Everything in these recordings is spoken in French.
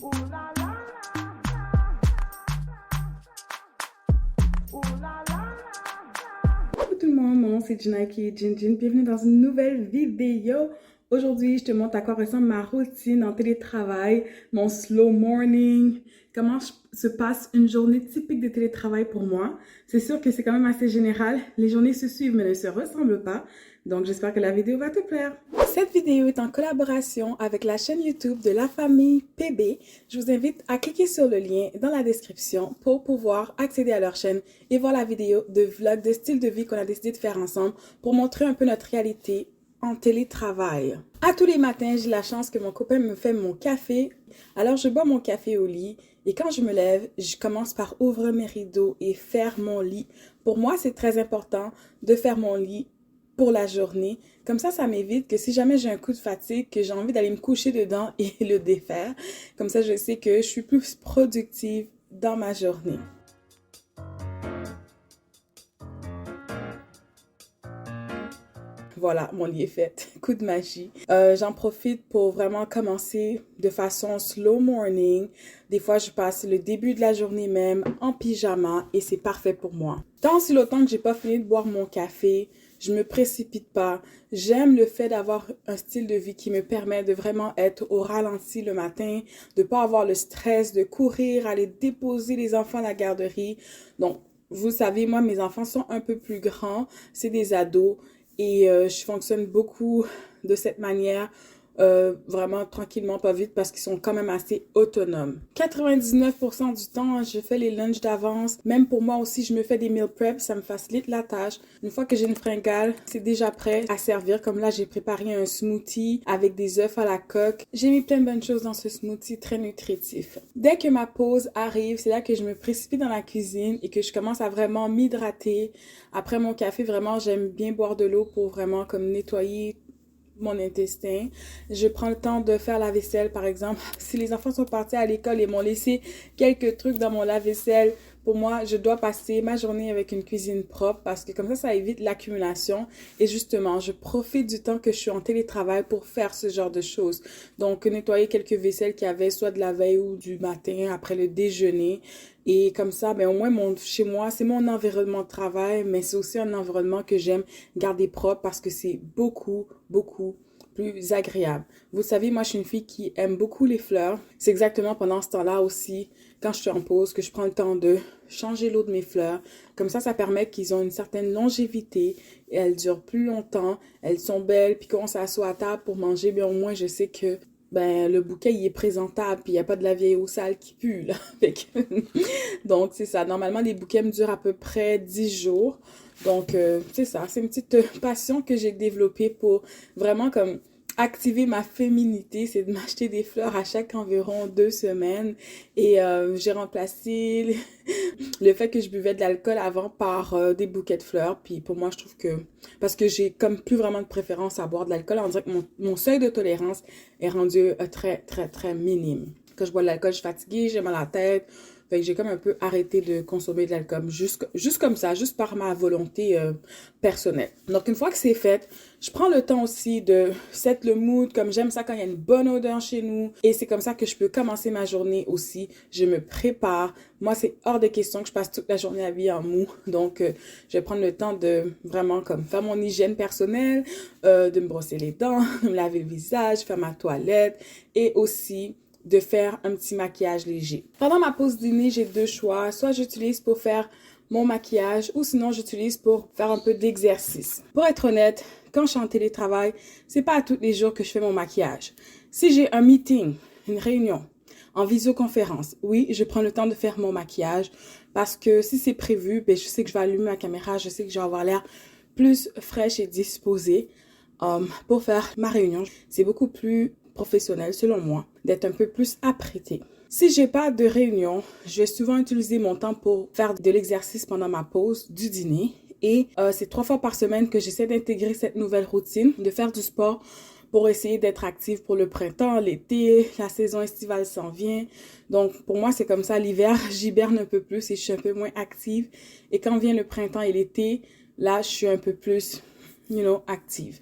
Coucou tout le monde, mon nom c'est Jinaki Jinjin, bienvenue dans une nouvelle vidéo. Aujourd'hui, je te montre à quoi ressemble ma routine en télétravail, mon slow morning, comment se passe une journée typique de télétravail pour moi. C'est sûr que c'est quand même assez général, les journées se suivent mais ne se ressemblent pas, donc j'espère que la vidéo va te plaire. Cette vidéo est en collaboration avec la chaîne YouTube de la famille PB. Je vous invite à cliquer sur le lien dans la description pour pouvoir accéder à leur chaîne et voir la vidéo de vlog de style de vie qu'on a décidé de faire ensemble pour montrer un peu notre réalité en télétravail. À tous les matins, j'ai la chance que mon copain me fait mon café. Alors, je bois mon café au lit et quand je me lève, je commence par ouvrir mes rideaux et faire mon lit. Pour moi, c'est très important de faire mon lit pour la journée. Comme ça m'évite que si jamais j'ai un coup de fatigue, que j'ai envie d'aller me coucher dedans et le défaire. Comme ça, je sais que je suis plus productive dans ma journée. Voilà, mon lit est fait. Coup de magie. J'en profite pour vraiment commencer de façon slow morning. Des fois, je passe le début de la journée même en pyjama et c'est parfait pour moi. Tant si longtemps que j'ai pas fini de boire mon café, je me précipite pas. J'aime le fait d'avoir un style de vie qui me permet de vraiment être au ralenti le matin, de pas avoir le stress de courir, aller déposer les enfants à la garderie. Donc, vous savez, moi, mes enfants sont un peu plus grands, c'est des ados. Et je fonctionne beaucoup de cette manière, vraiment tranquillement, pas vite, parce qu'ils sont quand même assez autonomes. 99% du temps, je fais les lunchs d'avance. Même pour moi aussi, je me fais des meal prep, ça me facilite la tâche. Une fois que j'ai une fringale, c'est déjà prêt à servir. Comme là, j'ai préparé un smoothie avec des œufs à la coque. J'ai mis plein de bonnes choses dans ce smoothie très nutritif. Dès que ma pause arrive, c'est là que je me précipite dans la cuisine et que je commence à vraiment m'hydrater. Après mon café, vraiment, j'aime bien boire de l'eau pour vraiment comme nettoyer mon intestin. Je prends le temps de faire la vaisselle, par exemple. Si les enfants sont partis à l'école et m'ont laissé quelques trucs dans mon lave-vaisselle, pour moi, je dois passer ma journée avec une cuisine propre parce que comme ça évite l'accumulation. Et justement, je profite du temps que je suis en télétravail pour faire ce genre de choses. Donc, nettoyer quelques vaisselles qu'il y avait soit de la veille ou du matin après le déjeuner. Et comme ça, ben au moins chez moi, c'est mon environnement de travail, mais c'est aussi un environnement que j'aime garder propre parce que c'est beaucoup plus agréable. Vous savez, moi, je suis une fille qui aime beaucoup les fleurs. C'est exactement pendant ce temps-là aussi, quand je suis en pause, que je prends le temps de changer l'eau de mes fleurs. Comme ça permet qu'ils ont une certaine longévité et elles durent plus longtemps. Elles sont belles, puis quand on s'assoit à table pour manger, bien au moins, je sais que le bouquet, il est présentable, puis il n'y a pas de la vieille eau sale qui pue, là. Donc, c'est ça. Normalement, les bouquets me durent à peu près 10 jours. Donc, c'est ça. C'est une petite passion que j'ai développée pour vraiment comme activer ma féminité. C'est de m'acheter des fleurs à chaque environ 2 semaines. Et j'ai remplacé le fait que je buvais de l'alcool avant par des bouquets de fleurs. Puis pour moi, je trouve que... Parce que j'ai comme plus vraiment de préférence à boire de l'alcool. On dirait que mon seuil de tolérance est rendu très minime. Quand je bois de l'alcool, je suis fatiguée, j'ai mal à la tête. Fait que j'ai comme un peu arrêté de consommer de l'alcool, juste comme ça, juste par ma volonté personnelle. Donc, une fois que c'est fait, je prends le temps aussi de set le mood, comme j'aime ça quand il y a une bonne odeur chez nous. Et c'est comme ça que je peux commencer ma journée aussi. Je me prépare. Moi, c'est hors de question que je passe toute la journée habillée en mou. Donc, je vais prendre le temps de vraiment comme faire mon hygiène personnelle, de me brosser les dents, de me laver le visage, faire ma toilette et aussi de faire un petit maquillage léger. Pendant ma pause dîner, j'ai deux choix. Soit j'utilise pour faire mon maquillage ou sinon j'utilise pour faire un peu d'exercice. Pour être honnête, quand je suis en télétravail, c'est pas à tous les jours que je fais mon maquillage. Si j'ai un meeting, une réunion, en visioconférence, oui, je prends le temps de faire mon maquillage parce que si c'est prévu, ben, je sais que je vais allumer ma caméra, je sais que je vais avoir l'air plus fraîche et disposée pour faire ma réunion. C'est beaucoup plus professionnel, selon moi, d'être un peu plus apprêté. Si j'ai pas de réunion, je vais souvent utiliser mon temps pour faire de l'exercice pendant ma pause du dîner. Et c'est 3 fois par semaine que j'essaie d'intégrer cette nouvelle routine, de faire du sport pour essayer d'être active pour le printemps, l'été, la saison estivale s'en vient. Donc, pour moi, c'est comme ça. L'hiver, j'hiberne un peu plus et je suis un peu moins active. Et quand vient le printemps et l'été, là, je suis un peu plus, active.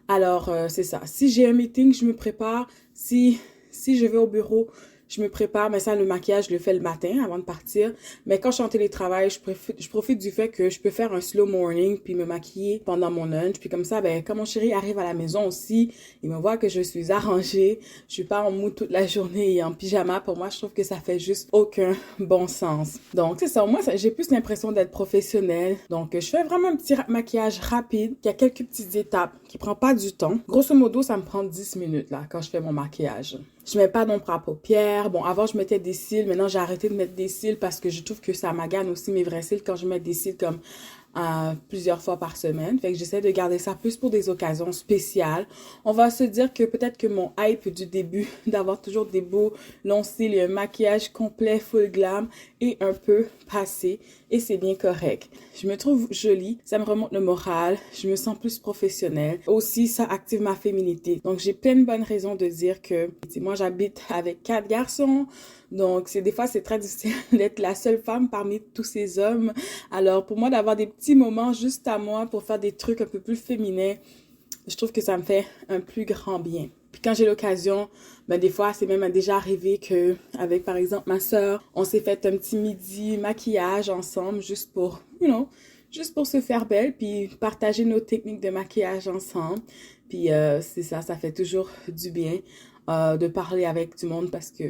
Alors, c'est ça. Si j'ai un meeting, je me prépare. Si je vais au bureau, je me prépare, mais ça, le maquillage, je le fais le matin avant de partir. Mais quand je suis en télétravail, je profite du fait que je peux faire un slow morning puis me maquiller pendant mon lunch. Puis comme ça, ben, quand mon chéri arrive à la maison aussi, il me voit que je suis arrangée. Je suis pas en mou toute la journée et en pyjama. Pour moi, je trouve que ça fait juste aucun bon sens. Donc, c'est ça. Moi, j'ai plus l'impression d'être professionnelle. Donc, je fais vraiment un petit maquillage rapide qui a quelques petites étapes qui prend pas du temps. Grosso modo, ça me prend 10 minutes, là, quand je fais mon maquillage. Je mets pas d'ombre à paupières. Bon, avant, je mettais des cils. Maintenant, j'ai arrêté de mettre des cils parce que je trouve que ça magane aussi mes vrais cils quand je mets des cils comme plusieurs fois par semaine. Fait que j'essaie de garder ça plus pour des occasions spéciales. On va se dire que peut-être que mon hype du début d'avoir toujours des beaux longs cils et un maquillage complet full glam est un peu passé et c'est bien correct. Je me trouve jolie, ça me remonte le moral, je me sens plus professionnelle. Aussi, ça active ma féminité. Donc, j'ai plein de bonnes raisons de dire que moi, j'habite avec 4 garçons. Donc, des fois, c'est très difficile d'être la seule femme parmi tous ces hommes. Alors, pour moi, d'avoir des petits moments juste à moi pour faire des trucs un peu plus féminins, je trouve que ça me fait un plus grand bien. Puis quand j'ai l'occasion, ben des fois, c'est même déjà arrivé que, avec par exemple ma sœur, on s'est fait un petit midi maquillage ensemble juste pour, juste pour se faire belle, puis partager nos techniques de maquillage ensemble. Puis c'est ça fait toujours du bien. De parler avec du monde parce que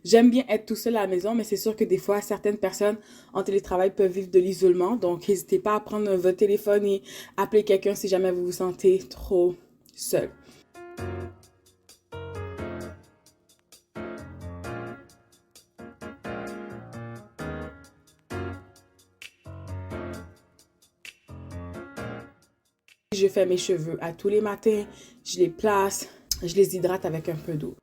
j'aime bien être tout seul à la maison, mais c'est sûr que des fois, certaines personnes en télétravail peuvent vivre de l'isolement. Donc, n'hésitez pas à prendre votre téléphone et appeler quelqu'un si jamais vous vous sentez trop seul. Je fais mes cheveux à tous les matins, je les place, je les hydrate avec un peu d'eau.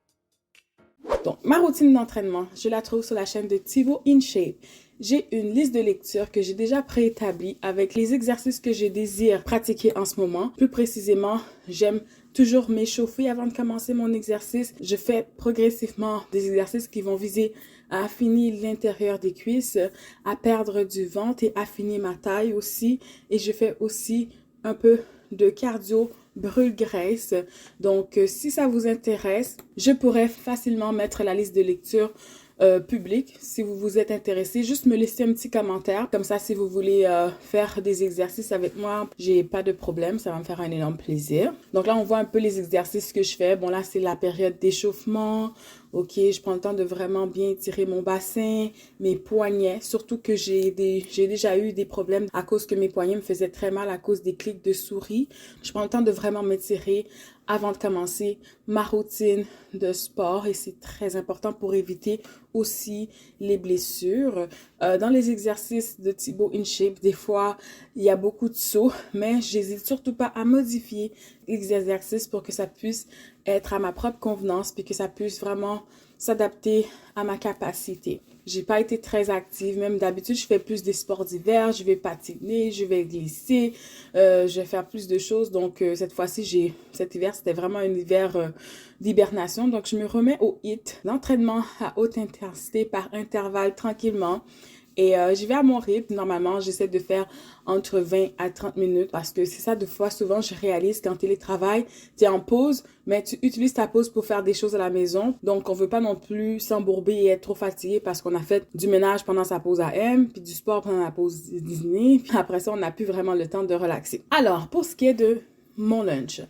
Donc, ma routine d'entraînement, je la trouve sur la chaîne de Thibaut InShape. J'ai une liste de lecture que j'ai déjà préétablie avec les exercices que je désire pratiquer en ce moment. Plus précisément, j'aime toujours m'échauffer avant de commencer mon exercice. Je fais progressivement des exercices qui vont viser à affiner l'intérieur des cuisses, à perdre du ventre et affiner ma taille aussi. Et je fais aussi un peu de cardio brûle-graisse. Donc, si ça vous intéresse, je pourrais facilement mettre la liste de lecture publique. Si vous vous êtes intéressé, juste me laisser un petit commentaire. Comme ça, si vous voulez faire des exercices avec moi, j'ai pas de problème. Ça va me faire un énorme plaisir. Donc là, on voit un peu les exercices que je fais. Bon, là, c'est la période d'échauffement. Ok, je prends le temps de vraiment bien étirer mon bassin, mes poignets, surtout que j'ai déjà eu des problèmes à cause que mes poignets me faisaient très mal à cause des clics de souris. Je prends le temps de vraiment m'étirer avant de commencer ma routine de sport et c'est très important pour éviter aussi les blessures. Dans les exercices de Thibaut InShape, des fois, il y a beaucoup de sauts, mais j'hésite surtout pas à modifier les exercices pour que ça puisse être à ma propre convenance puis que ça puisse vraiment s'adapter à ma capacité. J'ai pas été très active, même d'habitude, je fais plus des sports d'hiver, je vais patiner, je vais glisser, je vais faire plus de choses. Donc, cette fois-ci, cet hiver, c'était vraiment un hiver d'hibernation. Donc, je me remets au HIIT, l'entraînement à haute intensité par intervalle tranquillement. Et j'y vais à mon rythme. Normalement, j'essaie de faire entre 20 à 30 minutes parce que c'est ça, de fois, souvent, je réalise qu'en télétravail, tu es en pause, mais tu utilises ta pause pour faire des choses à la maison. Donc, on veut pas non plus s'embourber et être trop fatigué parce qu'on a fait du ménage pendant sa pause AM, puis du sport pendant la pause dîner. Puis après ça, on n'a plus vraiment le temps de relaxer. Alors, pour ce qui est de mon lunch,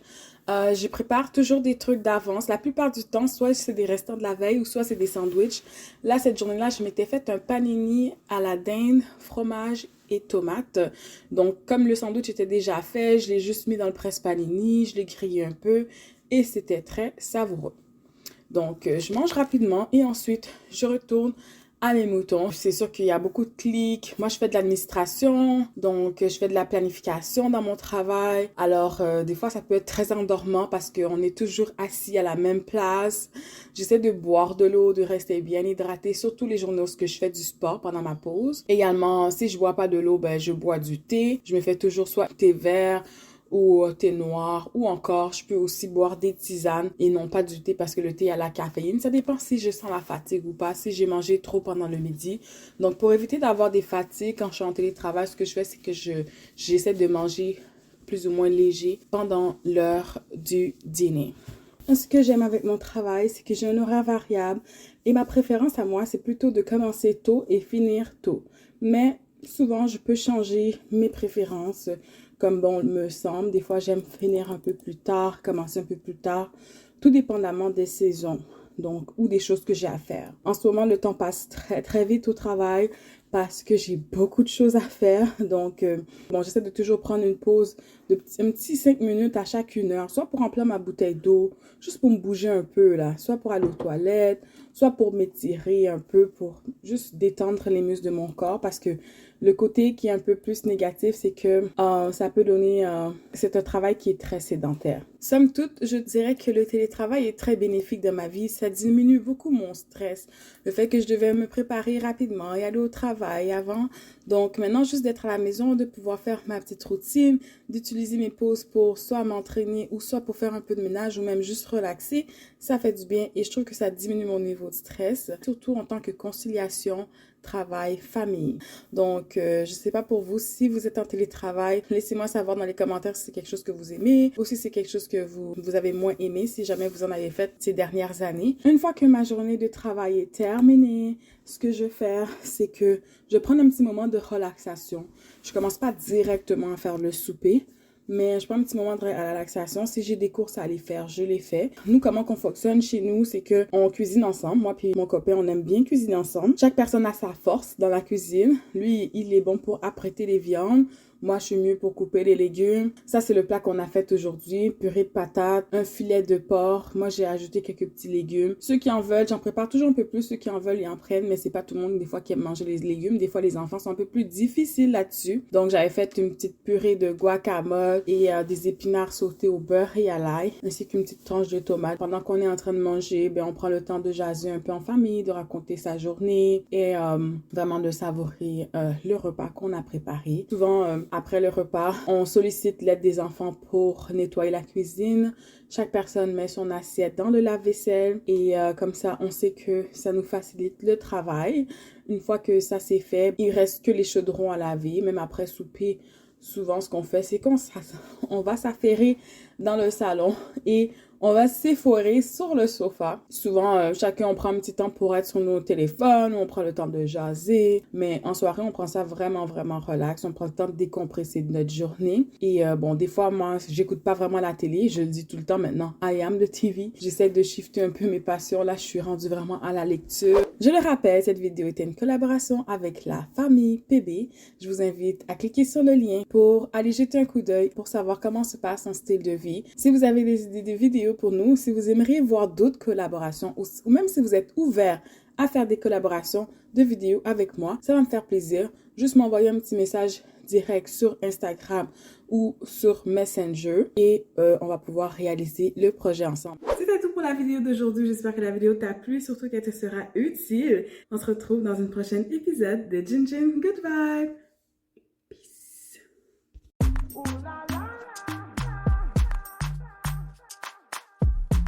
je prépare toujours des trucs d'avance. La plupart du temps, soit c'est des restants de la veille ou soit c'est des sandwichs. Là, cette journée-là, je m'étais fait un panini à la dinde, fromage et tomates. Donc, comme le sandwich était déjà fait, je l'ai juste mis dans le presse-panini, je l'ai grillé un peu et c'était très savoureux. Donc, je mange rapidement et ensuite, je retourne à mes moutons. C'est sûr qu'il y a beaucoup de clics. Moi, je fais de l'administration, donc je fais de la planification dans mon travail. Alors, des fois, ça peut être très endormant parce qu'on est toujours assis à la même place. J'essaie de boire de l'eau, de rester bien hydraté, surtout les journées où je fais du sport pendant ma pause. Également, si je bois pas de l'eau, ben, je bois du thé. Je me fais toujours soit thé vert, ou thé noir, ou encore je peux aussi boire des tisanes et non pas du thé parce que le thé a la caféine. Ça dépend si je sens la fatigue ou pas, si j'ai mangé trop pendant le midi. Donc pour éviter d'avoir des fatigues quand je suis en télétravail, ce que je fais, c'est que j'essaie de manger plus ou moins léger pendant l'heure du dîner. Ce que j'aime avec mon travail, c'est que j'ai un horaire variable. Et ma préférence à moi, c'est plutôt de commencer tôt et finir tôt. Mais souvent, je peux changer mes préférences comme bon me semble. Des fois, j'aime finir un peu plus tard, commencer un peu plus tard, tout dépendamment des saisons. Donc, ou des choses que j'ai à faire. En ce moment, le temps passe très, très vite au travail parce que j'ai beaucoup de choses à faire. Donc, bon, j'essaie de toujours prendre une pause un petit 5 minutes à chaque 1 heure, soit pour remplir ma bouteille d'eau, juste pour me bouger un peu là, soit pour aller aux toilettes, soit pour m'étirer un peu, pour juste détendre les muscles de mon corps parce que le côté qui est un peu plus négatif, c'est que ça peut donner... c'est un travail qui est très sédentaire. Somme toute, je dirais que le télétravail est très bénéfique dans ma vie. Ça diminue beaucoup mon stress. Le fait que je devais me préparer rapidement et aller au travail avant. Donc maintenant, juste d'être à la maison, de pouvoir faire ma petite routine, d'utiliser mes pauses pour soit m'entraîner ou soit pour faire un peu de ménage ou même juste relaxer, ça fait du bien et je trouve que ça diminue mon niveau de stress, surtout en tant que conciliation travail, famille. Donc, je sais pas pour vous, si vous êtes en télétravail, laissez-moi savoir dans les commentaires si c'est quelque chose que vous aimez ou si c'est quelque chose que vous avez moins aimé, si jamais vous en avez fait ces dernières années. Une fois que ma journée de travail est terminée, ce que je vais faire, c'est que je prends un petit moment de relaxation. Je commence pas directement à faire le souper, mais je prends un petit moment de relaxation. Si j'ai des courses à aller faire, je les fais. Nous, comment qu'on fonctionne chez nous, c'est que on cuisine ensemble. Moi puis mon copain, on aime bien cuisiner ensemble. Chaque personne a sa force dans la cuisine. Lui, il est bon pour apprêter les viandes. Moi, je suis mieux pour couper les légumes. Ça, c'est le plat qu'on a fait aujourd'hui. Purée de patates, un filet de porc. Moi, j'ai ajouté quelques petits légumes. Ceux qui en veulent, j'en prépare toujours un peu plus. Ceux qui en veulent, ils en prennent. Mais c'est pas tout le monde, des fois, qui aime manger les légumes. Des fois, les enfants sont un peu plus difficiles là-dessus. Donc, j'avais fait une petite purée de guacamole et des épinards sautés au beurre et à l'ail, ainsi qu'une petite tranche de tomate. Pendant qu'on est en train de manger, ben, on prend le temps de jaser un peu en famille, de raconter sa journée et vraiment de savourer le repas qu'on a préparé. Souvent, après le repas, on sollicite l'aide des enfants pour nettoyer la cuisine. Chaque personne met son assiette dans le lave-vaisselle et comme ça, on sait que ça nous facilite le travail. Une fois que ça c'est fait, il reste que les chaudrons à laver. Même après souper, souvent ce qu'on fait, c'est qu'on va s'affairer dans le salon et on va s'effoirer sur le sofa. Souvent, chacun, on prend un petit temps pour être sur nos téléphones, on prend le temps de jaser. Mais en soirée, on prend ça vraiment, vraiment relax. On prend le temps de décompresser de notre journée. Et bon, des fois, moi, j'écoute pas vraiment la télé. Je le dis tout le temps maintenant. I am the TV. J'essaie de shifter un peu mes passions. Là, je suis rendue vraiment à la lecture. Je le rappelle, cette vidéo était une collaboration avec la famille PB. Je vous invite à cliquer sur le lien pour aller jeter un coup d'œil pour savoir comment se passe un style de vie. Si vous avez des idées de vidéos pour nous, si vous aimeriez voir d'autres collaborations ou même si vous êtes ouvert à faire des collaborations de vidéos avec moi, ça va me faire plaisir. Juste m'envoyer un petit message direct sur Instagram ou sur Messenger et on va pouvoir réaliser le projet ensemble. C'était tout pour la vidéo d'aujourd'hui. J'espère que la vidéo t'a plu, surtout qu'elle te sera utile. On se retrouve dans un prochain épisode de Jin Jin Good Vibe.